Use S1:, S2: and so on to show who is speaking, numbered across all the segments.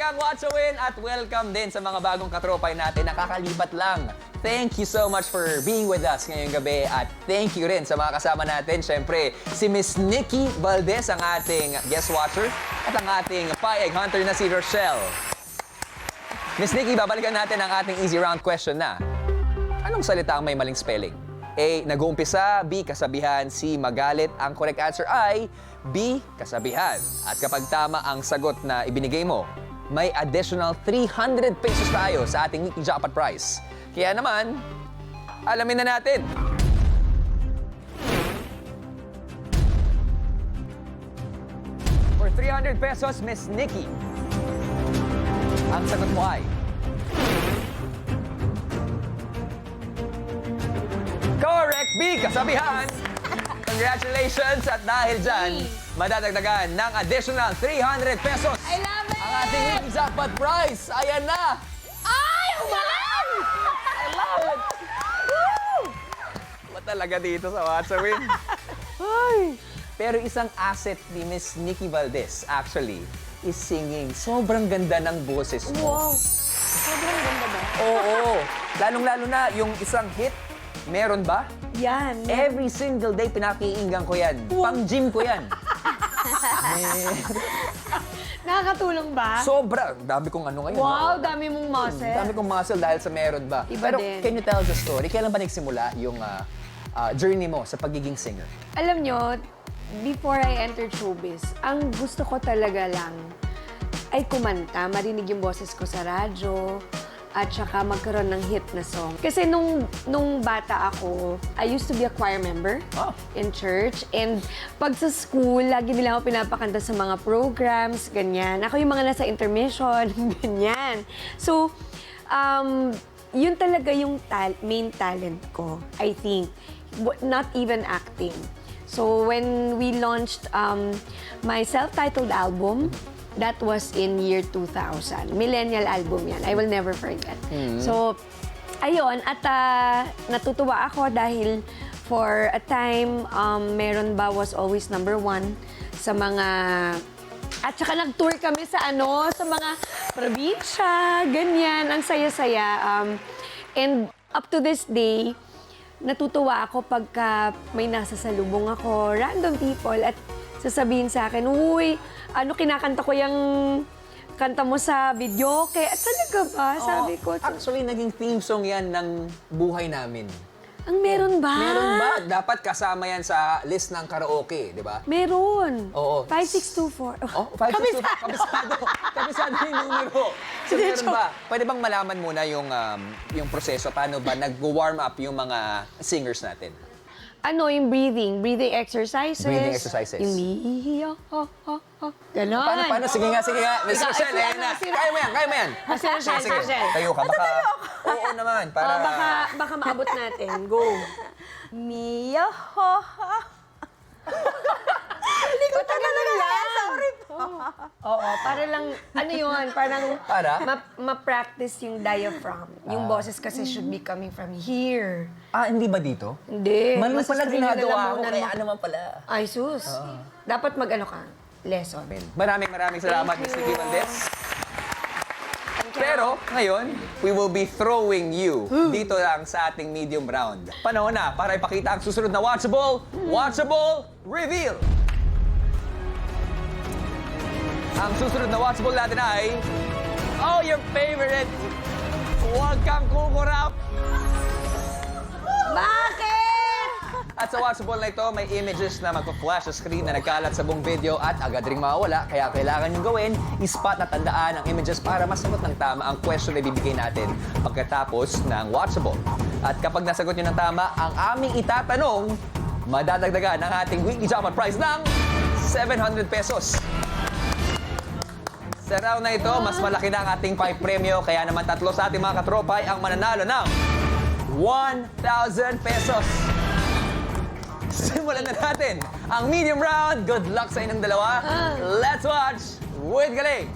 S1: ang Watch a Win at welcome din sa mga bagong katropay natin. Nakakalibat lang. Thank you so much for being with us ngayong gabi at thank you rin sa mga kasama natin. Siyempre, si Miss Nikki Valdez, ang ating guest watcher, at ang ating paeg hunter na si Rochelle. Miss Nikki, babalikan natin ang ating easy round question na. Anong salita ang may maling spelling? A. Nag-uumpisa. B. Kasabihan. C. Magalit. Ang correct answer ay B. Kasabihan. At kapag tama ang sagot na ibinigay mo, may additional 300 pesos tayo sa ating weekly jackpot prize. Kaya naman, alamin na natin. For 300 pesos, Miss Nikki, ang sagot mo ay... Correct! B. Kasabihan! Congratulations! At dahil dyan, madadagdagan ng additional 300 pesos.
S2: I love it!
S1: Ang ating weekly jackpot prize. Ayan na!
S2: Ay! Umalan!
S1: I love it! Woo! Ba talaga dito sa Watch a Win? Ay! Pero isang asset ni Miss Nikki Valdez, actually, is singing. Sobrang ganda ng boses mo.
S2: Wow! Sobrang ganda ba?
S1: Oo. Lalong-lalo na yung isang hit, meron ba?
S2: Yan.
S1: Every single day pinakiinggan ko yan. Pang-gym ko yan.
S2: Nakakatulong ba?
S1: Sobra. Dami kong ano ngayon.
S2: Wow, dami mong muscle.
S1: Dami kong muscle dahil sa meron ba.
S2: Iba
S1: Pero
S2: din.
S1: can you tell us the story? Kailan ba nagsimula yung journey mo sa pagiging singer?
S2: Alam nyo, before I entered showbiz, ang gusto ko talaga lang ay kumanta, marinig yung boses ko sa radyo, at saka magkaroon ng hit na song. Kasi nung bata ako, I used to be a choir member in church. And pag sa school, lagi nila ako pinapakanta sa mga programs, ganyan. Ako yung mga nasa intermission, ganyan. So, yun talaga yung main talent ko, I think. Not even acting. So, when we launched my self-titled album, that was in year 2000. Millennial album yan. I will never forget. So, ayun. At natutuwa ako dahil for a time, Meron Ba was always #1 sa mga... At saka nag-tour kami sa sa mga probinsya, ganyan. Ang saya-saya. And up to this day, natutuwa ako pagka may nasasalubong ako, random people, at sasabihin sa akin, uy, kinakanta ko yung kanta mo sa video. Kaya talaga ba? Sabi ko.
S1: Actually, naging theme song yan ng buhay namin.
S2: Ang meron ba?
S1: Meron ba? Dapat kasama yan sa list ng karaoke, di ba?
S2: Meron.
S1: Oo.
S2: 5624.
S1: Oh, 562. Kabisado. Kabisado yung numero. So, meron ba? Pwede bang malaman muna yung proseso? Paano ba nag-warm up yung mga singers natin?
S2: Yung breathing exercises.
S1: Breathing exercises.
S2: Yung ganon.
S1: Paano? Sige nga. Miss Rochelle, ayan na. Kaya mo yan. Sige. Tayo ka. Baka, oo naman. Para...
S2: Baka maabot natin. Go.
S3: Mia, ho, ho. Hindi ko talaga sorry po.
S2: Oo, para lang, parang
S1: Para?
S2: ma-practice yung diaphragm. Yung boses kasi should be coming from here.
S1: Hindi ba dito?
S2: Hindi.
S1: Mali pala
S2: Masastring na
S1: ginagawa ko,
S2: lalamunan
S1: kaya
S2: mo.
S1: naman pala.
S2: Ay, sus. Dapat ka. Lesson.
S1: Maraming salamat, Miss Nikki Valdez. Pero ngayon, we will be throwing you dito lang sa ating medium round. Panahon na para ipakita ang susunod na Watchable Reveal! Ang susunod na Watchable natin ay, your favorite! Huwag kang kukurap!
S2: Bakit?
S1: At sa Watchable na ito, may images na magpa-flash sa screen na nagkalat sa buong video at agad ring mawawala. Kaya kailangan nyo gawin, i-spot na tandaan ang images para masagot ng tama ang question na ibibigay natin pagkatapos ng Watchable. At kapag nasagot nyo ng tama, ang aming itatanong, madadagdagan ang ating weekly jackpot prize ng 700 pesos. Sa round na ito, mas malaki na ang ating 5 premyo, kaya naman tatlo sa ating mga katropay ang mananalo ng 1,000 pesos. Simulan na natin ang medium round. Good luck sa inyong dalawa. Let's watch with Galing!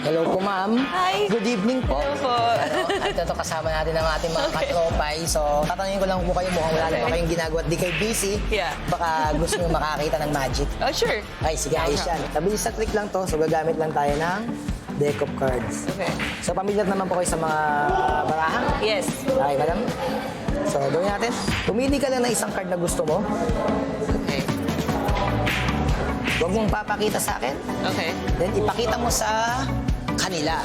S4: Hello po, ma'am.
S3: Hi.
S4: Good evening po.
S3: Hello po.
S4: Ito kasama natin ang ating mga katropay. So, tatanungin ko lang po kayo, mukhang wala naman kayong ginagawa at di kayo busy.
S3: Yeah.
S4: Baka gusto nyo makakita ng magic.
S3: Oh, sure.
S4: Ay, sige, ayos yan. Mabilis sa trick lang to. So, gagamit lang tayo ng deck of cards.
S3: Okay.
S4: So, pamilyar naman po kayo sa mga baraha?
S3: Yes.
S4: Okay, madam? So, gawin natin. Pumili ka lang ng isang card na gusto mo.
S3: Okay.
S4: Huwag mong papakita sa akin.
S3: Okay.
S4: Then, ipakita mo sa kanila.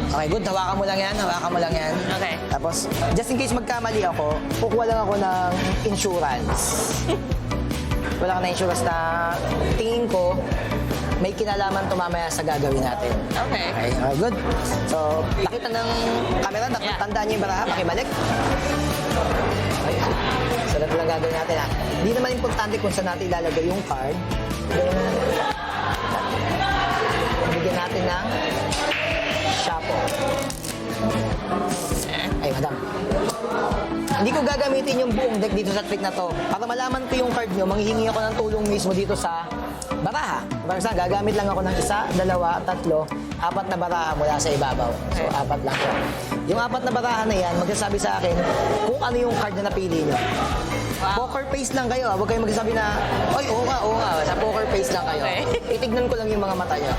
S4: Okay, good. Hawakan mo lang yan. Hawakan mo lang yan.
S3: Okay.
S4: Tapos, just in case magkamali ako, kukuha lang ako ng insurance. Wala ka na insurance na tingin ko may kinalaman to mamaya sa gagawin natin.
S3: Okay.
S4: Okay, good. So, pakita ng camera,
S3: Yeah.
S4: tandaan niyo yung baraha, pakibalik. Okay. So, ito lang gagawin natin ha. Hindi naman importante kung saan natin ilalagay yung card. Then, bigyan natin ng shuffle. Ay, madam. Hindi ko gagamitin yung buong deck dito sa trick na to. Para malaman ko yung card nyo, manghihingi ako ng tulong mismo dito sa baraha. Para saan, gagamit lang ako ng 1, 2, 3, 4 na baraha mula sa ibabaw. So, 4 lang po. Yung 4 na baraha na yan, magsasabi sa akin kung ano yung card na napili nyo. Poker face lang kayo. Huwag kayong magsasabi na, oy, oo nga. Sa poker face lang kayo.
S3: Okay.
S4: Itignan ko lang yung mga mata nyo.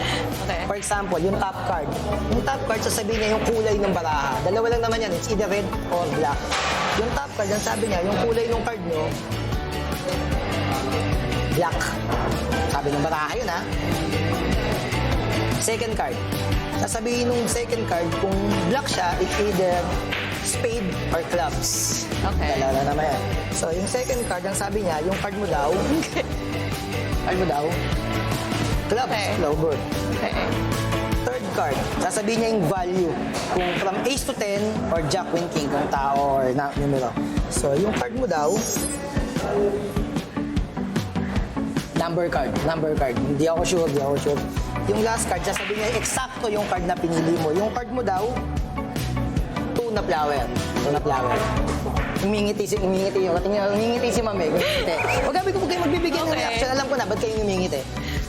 S3: Okay.
S4: For example, yung top card. Yung top card, sasabihin niya yung kulay ng baraha. Dalawa lang naman yan. It's either red or black. Yung top card, ang sabi niya, yung kulay ng card nyo, black. Sabi ng baraha yun, ha? Second card. Sasabihin nung second card, kung black siya, it's either spade or clubs.
S3: Okay.
S4: Dalawa naman yan. So, yung second card, ang sabi niya, yung card mo daw, clubs,
S3: Okay.
S4: clover.
S3: Okay.
S4: Third card, sasabihin niya yung value. Kung from ace to 10 or jack, queen, king, kung tao or numero. So, yung card mo daw, number card. Hindi ako sure. Yung last card, sasabihin niya eksakto yung card na pinili mo. Yung card mo daw, 2 na flower. Umingiti si mami. Huwag kayo magbibigyan ng
S3: Okay.
S4: reaction. Alam ko na, ba't kayo umingiti?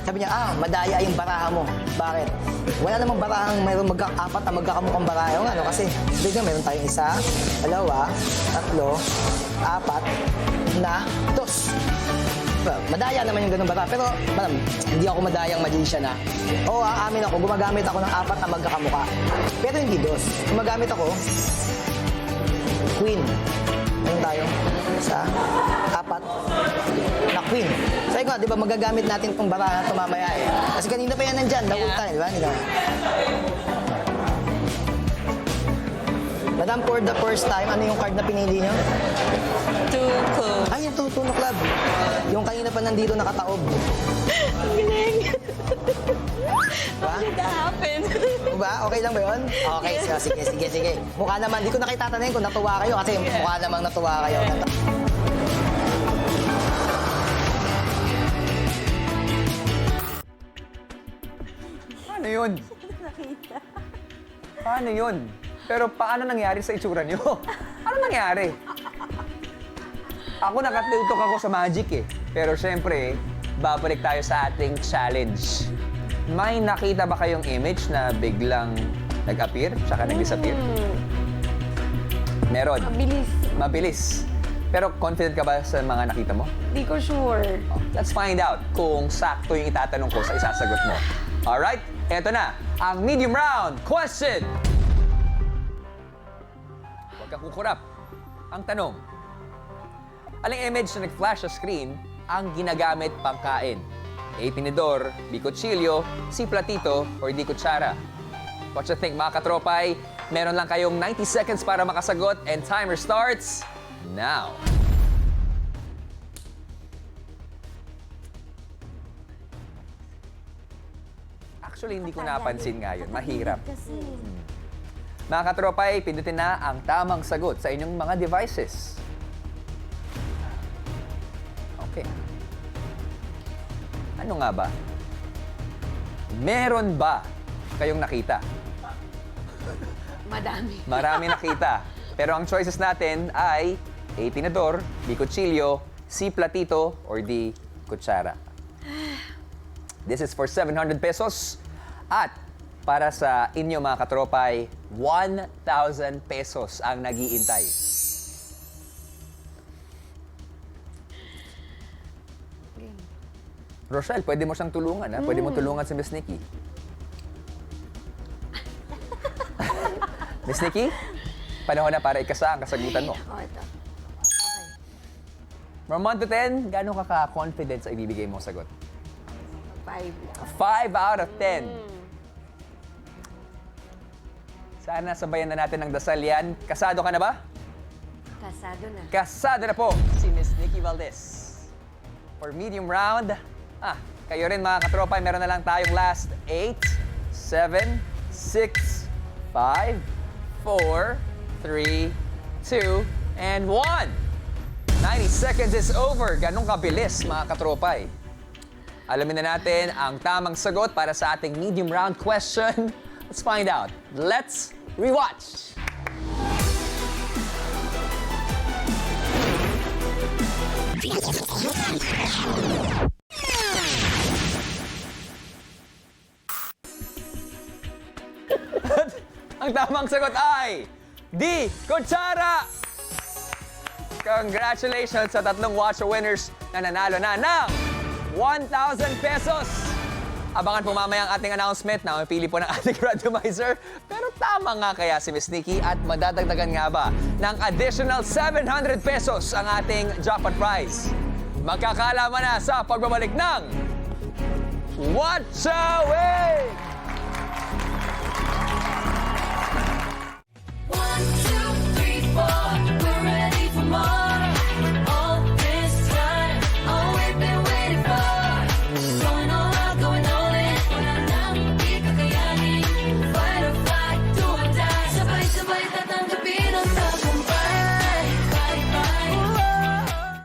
S4: Sabi niya, madaya yung baraha mo. Bakit? Wala namang barahang mayroong apat na magkakamukhang baraha. Yung ano, kasi bigyan meron tayong 1, 2, 3, 4 na 2. Well, madaya naman yung ganun baraha. Pero, madam, hindi ako madayang magician na. Oo, aamin ako, gumagamit ako ng 4 na magkakamukha. Pero hindi 2. Gumagamit ako, queen. Ayun tayo. 4 na queen. Sabi ko, di ba magagamit natin itong baraha na ito mamaya eh. Kasi kanina pa yan nandyan, the whole time, di ba? Madam, for the first time, ano yung card na pinili nyo?
S3: 2 clubs.
S4: Ay, yung Tuno Club. Yung kanina pa nandito nakataob.
S3: Ang galing.
S4: Diba?
S3: How did that happen?
S4: Diba? Okay lang ba yun? Okay, so, sige. Mukha naman, di ko na kita tanongin kung natuwa kayo kasi mukha namang natuwa kayo.
S1: Paano yun? Paano yun? Pero paano nangyari sa itsura niyo? Ano nangyari? Ako nakatutok ako sa magic eh. Pero syempre, babalik tayo sa ating challenge. May nakita ba kayong image na biglang nag-appear tsaka nag-disappear? Meron.
S2: Mabilis.
S1: Mabilis. Pero confident ka ba sa mga nakita mo?
S2: Di ko sure.
S1: Let's find out kung sakto yung itatanong ko sa isasagot mo. Alright, eto na, ang medium round question. Huwag kang kukurap. Ang tanong, aling image na nag-flash sa screen ang ginagamit pangkain? A. Tinidor, B. Kutsilyo, C. Platito, or D. Kutsara? What you think mga katropay? Meron lang kayong 90 seconds para makasagot and timer starts now. Actually, hindi ko napansin nga yun. Mahirap. Mga katropay, pindutin na ang tamang sagot sa inyong mga devices. Okay. Ano nga ba? Meron ba kayong nakita?
S2: Madami.
S1: Marami nakita. Pero ang choices natin ay A. Tinidor, B. Kutsilyo, C. Platito, or D. Kutsara. This is for 700 pesos. At para sa inyo mga katropay, 1,000 pesos ang nag-iintay. Rochelle, pwede mo siyang tulungan, ha? Pwede mo tulungan si Miss Nikki. Miss Nikki, panahon na para ikasa ang kasagutan mo.
S2: Oh, ito.
S1: From 1 to 10, gano'n ka ka-confident sa ibibigay mong sagot?
S2: 5.
S1: 5 out of 10. Sana sabayan na natin ng dasal yan. Kasado ka na ba?
S2: Kasado na.
S1: Kasado na po si Miss Nikki Valdez. For medium round, kayo rin mga katropa, meron na lang tayong last 8, 7, 6, 5, 4, 3, 2, and 1. 90 seconds is over. Ganong kabilis mga katropay. Alamin na natin ang tamang sagot para sa ating medium round question. Let's find out. Let's rewatch. Ang tamang sagot ay D. Kutsara! Congratulations sa tatlong Watcher winners na nanalo na ng 1,000 pesos! Abangan po mamaya ang ating announcement na mapili po ng ating randomizer. Pero tama nga kaya si Miss Nikki at madadagdagan nga ba ng additional 700 pesos ang ating jackpot prize? Magkakalaman na sa pagbabalik ng Watch Away!